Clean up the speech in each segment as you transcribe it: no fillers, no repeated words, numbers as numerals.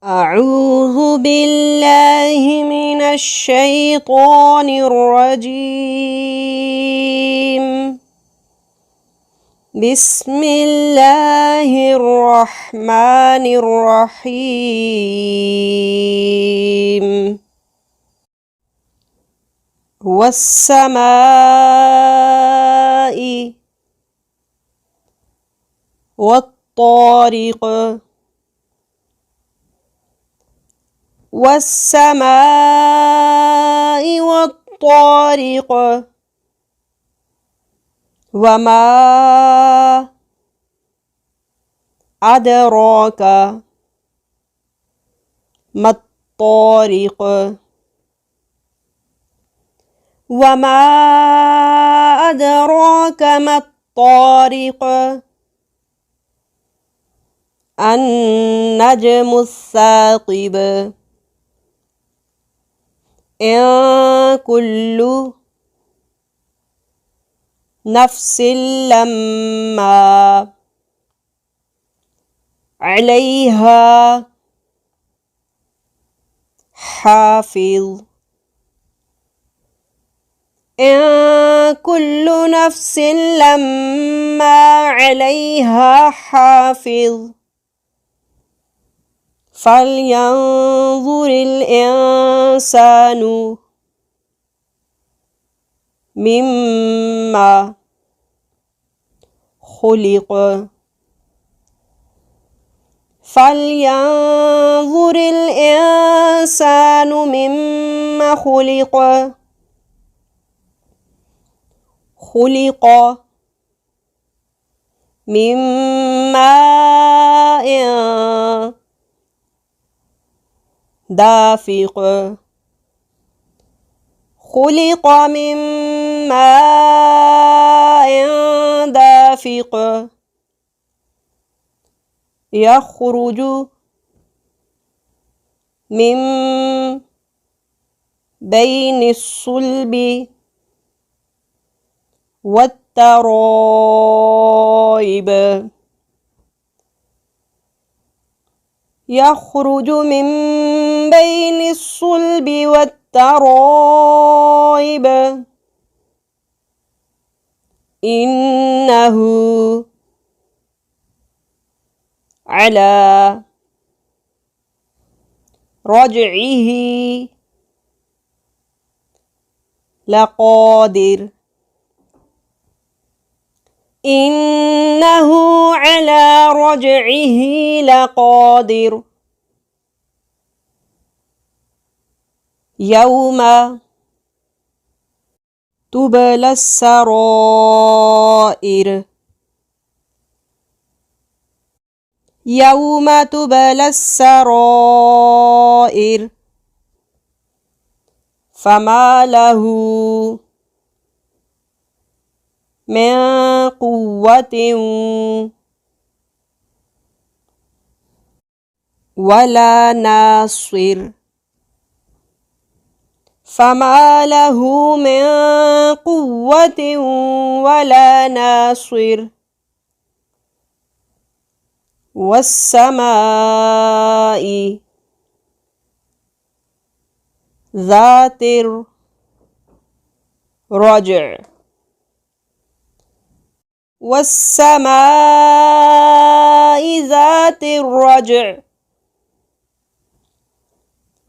أعوذ بالله من الشيطان الرجيم. بسم الله الرحمن الرحيم. والسماء والطارق والسماء والطارق وما أدراك ما الطارق وما أدراك ما الطارق النجم الثاقب إن كل نفس لما عليها حافظ إن كل نفس لما عليها حافظ فلينظر الإنسان مما خلق فلينظر الإنسان مما خلق خلق من ماء دافق خلق من ماء دافق يخرج من بين الصلب والترائب يخرج من بين الصلب والترائب إنه على رجعه لقادر إنه على رجعه لقادر يوم تبلى السرائر يوم تبلى السرائر فما له من قوة ولا ناصر فما له من قوة ولا ناصر والسماء ذات الرجع والسماء ذات الرجع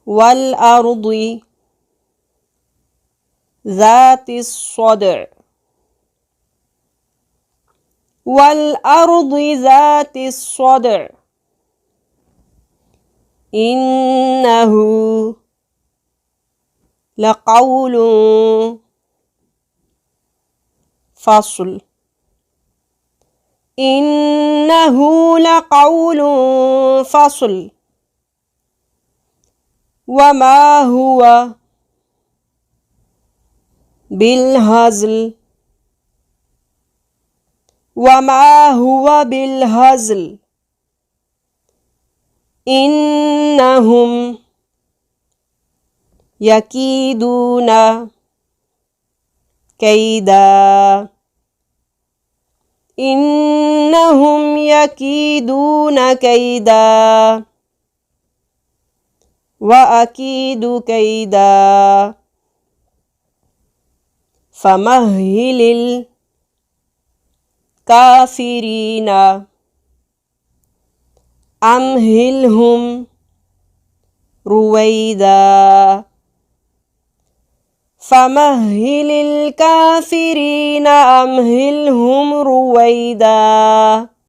والأرض ذات الصدع والأرض ذات الصدع إنه لقول فصل إنه لقول فصل وما هو بالهزل وما هو بالهزل إنهم يكيدون كيدا إنهم يكيدون كيدا وأكيد كيدا فمهل الكافرين أمهلهم رويدا فمهل الكافرين أمهلهم رويدا